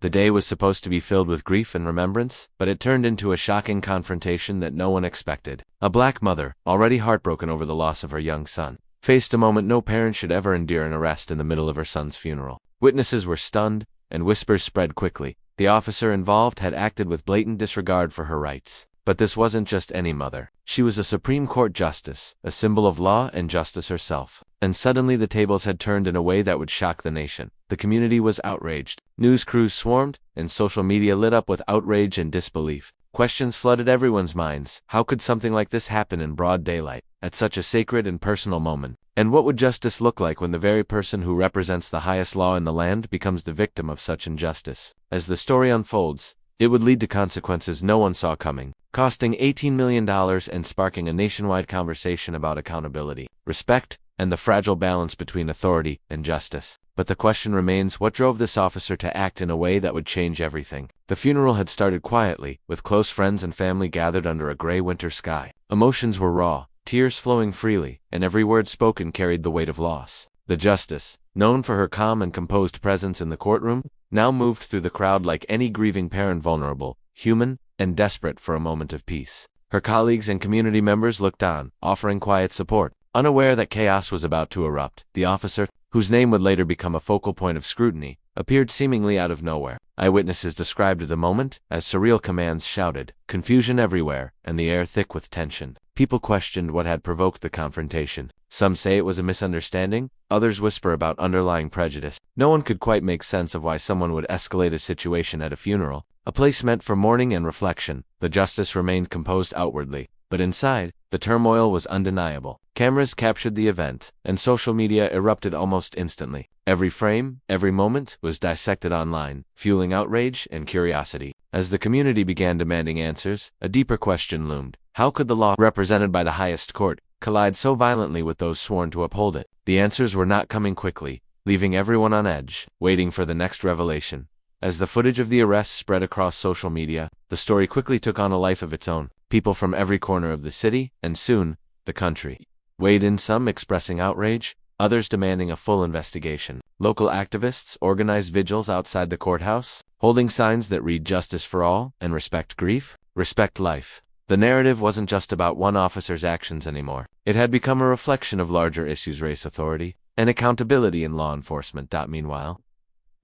The day was supposed to be filled with grief and remembrance, but it turned into a shocking confrontation that no one expected. A black mother, already heartbroken over the loss of her young son, faced a moment no parent should ever endure: an arrest in the middle of her son's funeral. Witnesses were stunned, and whispers spread quickly. The officer involved had acted with blatant disregard for her rights. But this wasn't just any mother. She was a Supreme Court justice, a symbol of law and justice herself. And suddenly the tables had turned in a way that would shock the nation. The community was outraged. News crews swarmed, and social media lit up with outrage and disbelief. Questions flooded everyone's minds. How could something like this happen in broad daylight, at such a sacred and personal moment? And what would justice look like when the very person who represents the highest law in the land becomes the victim of such injustice? As the story unfolds, it would lead to consequences no one saw coming, costing $18 million and sparking a nationwide conversation about accountability, respect, and the fragile balance between authority and justice. But the question remains, what drove this officer to act in a way that would change everything? The funeral had started quietly, with close friends and family gathered under a gray winter sky. Emotions were raw, tears flowing freely, and every word spoken carried the weight of loss. The justice, known for her calm and composed presence in the courtroom, now moved through the crowd like any grieving parent, vulnerable, human, and desperate for a moment of peace. Her colleagues and community members looked on, offering quiet support, unaware that chaos was about to erupt. The officer, whose name would later become a focal point of scrutiny, appeared seemingly out of nowhere. Eyewitnesses described the moment as surreal: commands shouted, confusion everywhere, and the air thick with tension. People questioned what had provoked the confrontation. Some say it was a misunderstanding, others whisper about underlying prejudice. No one could quite make sense of why someone would escalate a situation at a funeral, a place meant for mourning and reflection. The justice remained composed outwardly, but inside, the turmoil was undeniable. Cameras captured the event, and social media erupted almost instantly. Every frame, every moment, was dissected online, fueling outrage and curiosity. As the community began demanding answers, a deeper question loomed. How could the law, represented by the highest court, collide so violently with those sworn to uphold it? The answers were not coming quickly, leaving everyone on edge, waiting for the next revelation. As the footage of the arrest spread across social media, the story quickly took on a life of its own. People from every corner of the city, and soon, the country, weighed in, some expressing outrage, others demanding a full investigation. Local activists organized vigils outside the courthouse, holding signs that read "Justice for all" and "Respect grief, respect life." The narrative wasn't just about one officer's actions anymore. It had become a reflection of larger issues: race, authority, and accountability in law enforcement. Meanwhile,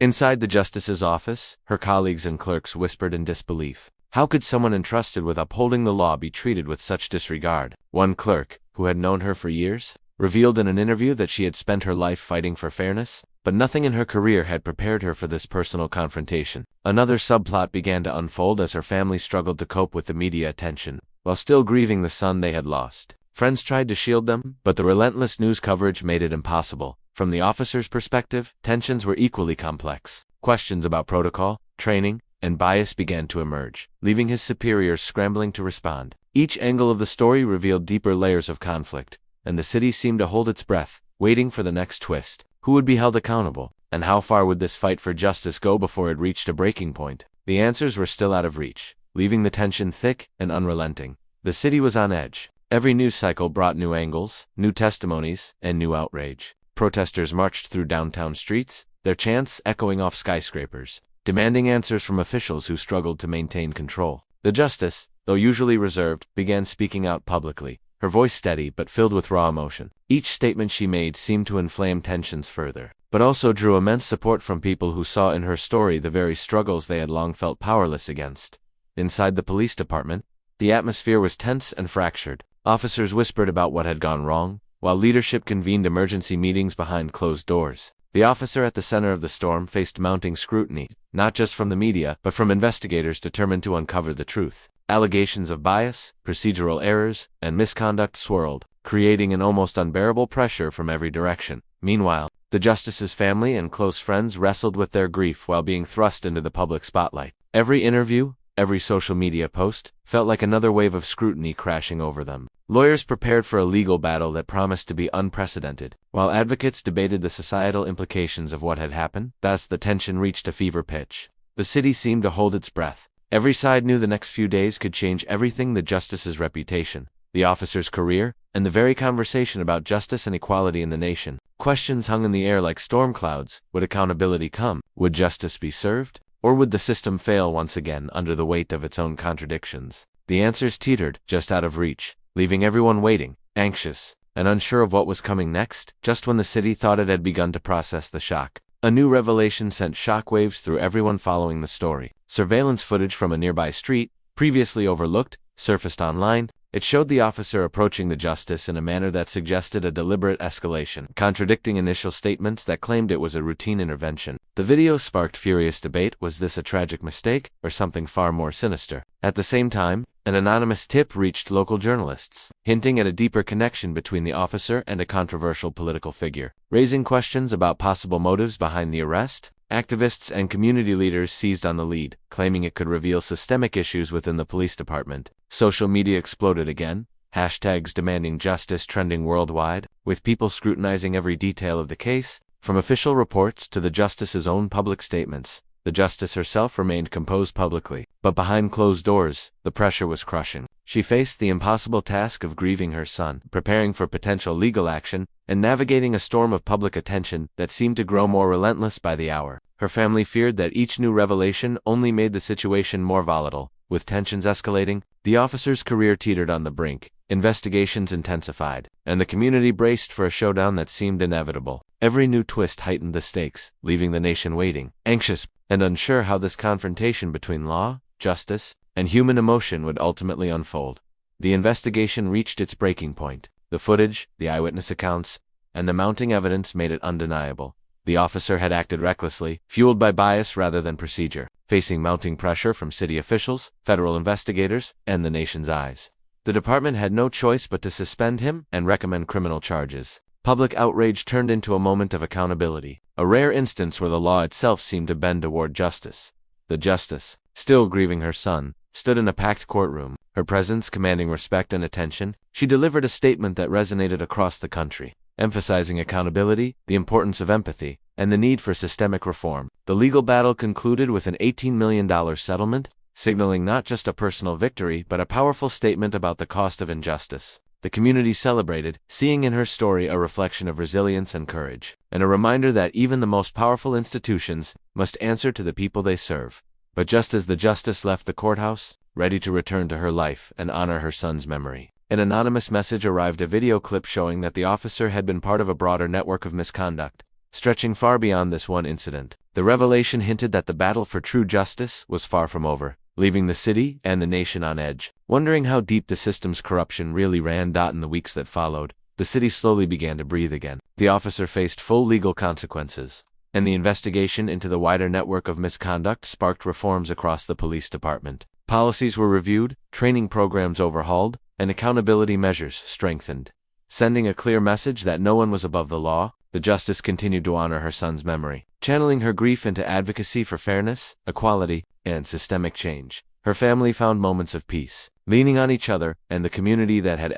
inside the justice's office, her colleagues and clerks whispered in disbelief. How could someone entrusted with upholding the law be treated with such disregard? One clerk, who had known her for years, revealed in an interview that she had spent her life fighting for fairness, but nothing in her career had prepared her for this personal confrontation. Another subplot began to unfold as her family struggled to cope with the media attention, while still grieving the son they had lost. Friends tried to shield them, but the relentless news coverage made it impossible. From the officer's perspective, tensions were equally complex. Questions about protocol, training, and bias began to emerge, leaving his superiors scrambling to respond. Each angle of the story revealed deeper layers of conflict, and the city seemed to hold its breath, waiting for the next twist. Who would be held accountable, and how far would this fight for justice go before it reached a breaking point? The answers were still out of reach, leaving the tension thick and unrelenting. The city was on edge. Every news cycle brought new angles, new testimonies, and new outrage. Protesters marched through downtown streets, their chants echoing off skyscrapers, demanding answers from officials who struggled to maintain control. The justice, though usually reserved, began speaking out publicly, her voice steady but filled with raw emotion. Each statement she made seemed to inflame tensions further, but also drew immense support from people who saw in her story the very struggles they had long felt powerless against. Inside the police department, the atmosphere was tense and fractured. Officers whispered about what had gone wrong, while leadership convened emergency meetings behind closed doors. The officer at the center of the storm faced mounting scrutiny, not just from the media, but from investigators determined to uncover the truth. Allegations of bias, procedural errors, and misconduct swirled, creating an almost unbearable pressure from every direction. Meanwhile, the justice's family and close friends wrestled with their grief while being thrust into the public spotlight. Every interview, every social media post, felt like another wave of scrutiny crashing over them. Lawyers prepared for a legal battle that promised to be unprecedented, while advocates debated the societal implications of what had happened. Thus, the tension reached a fever pitch. The city seemed to hold its breath. Every side knew the next few days could change everything: the justice's reputation, the officer's career, and the very conversation about justice and equality in the nation. Questions hung in the air like storm clouds. Would accountability come? Would justice be served? Or would the system fail once again under the weight of its own contradictions? The answers teetered, just out of reach, leaving everyone waiting, anxious, and unsure of what was coming next. Just when the city thought it had begun to process the shock, a new revelation sent shockwaves through everyone following the story. Surveillance footage from a nearby street, previously overlooked, surfaced online. It showed the officer approaching the justice in a manner that suggested a deliberate escalation, contradicting initial statements that claimed it was a routine intervention. The video sparked furious debate. Was this a tragic mistake, or something far more sinister? At the same time, an anonymous tip reached local journalists, hinting at a deeper connection between the officer and a controversial political figure. Raising questions about possible motives behind the arrest, activists and community leaders seized on the lead, claiming it could reveal systemic issues within the police department. Social media exploded again, hashtags demanding justice trending worldwide, with people scrutinizing every detail of the case, from official reports to the justice's own public statements. The justice herself remained composed publicly, but behind closed doors, the pressure was crushing. She faced the impossible task of grieving her son, preparing for potential legal action, and navigating a storm of public attention that seemed to grow more relentless by the hour. Her family feared that each new revelation only made the situation more volatile. With tensions escalating, the officer's career teetered on the brink, investigations intensified, and the community braced for a showdown that seemed inevitable. Every new twist heightened the stakes, leaving the nation waiting, anxious, and unsure how this confrontation between law, justice, and human emotion would ultimately unfold. The investigation reached its breaking point. The footage, the eyewitness accounts, and the mounting evidence made it undeniable. The officer had acted recklessly, fueled by bias rather than procedure, facing mounting pressure from city officials, federal investigators, and the nation's eyes. The department had no choice but to suspend him and recommend criminal charges. Public outrage turned into a moment of accountability, a rare instance where the law itself seemed to bend toward justice. The justice, still grieving her son, stood in a packed courtroom, her presence commanding respect and attention. She delivered a statement that resonated across the country, emphasizing accountability, the importance of empathy, and the need for systemic reform. The legal battle concluded with an $18 million settlement, signaling not just a personal victory but a powerful statement about the cost of injustice. The community celebrated, seeing in her story a reflection of resilience and courage, and a reminder that even the most powerful institutions must answer to the people they serve. But just as the justice left the courthouse, ready to return to her life and honor her son's memory, an anonymous message arrived, a video clip showing that the officer had been part of a broader network of misconduct, stretching far beyond this one incident. The revelation hinted that the battle for true justice was far from over, leaving the city and the nation on edge, wondering how deep the system's corruption really ran. In the weeks that followed, the city slowly began to breathe again. The officer faced full legal consequences, and the investigation into the wider network of misconduct sparked reforms across the police department. Policies were reviewed, training programs overhauled, and accountability measures strengthened, sending a clear message that no one was above the law. The justice continued to honor her son's memory, channeling her grief into advocacy for fairness, equality, and systemic change. Her family found moments of peace, leaning on each other and the community that had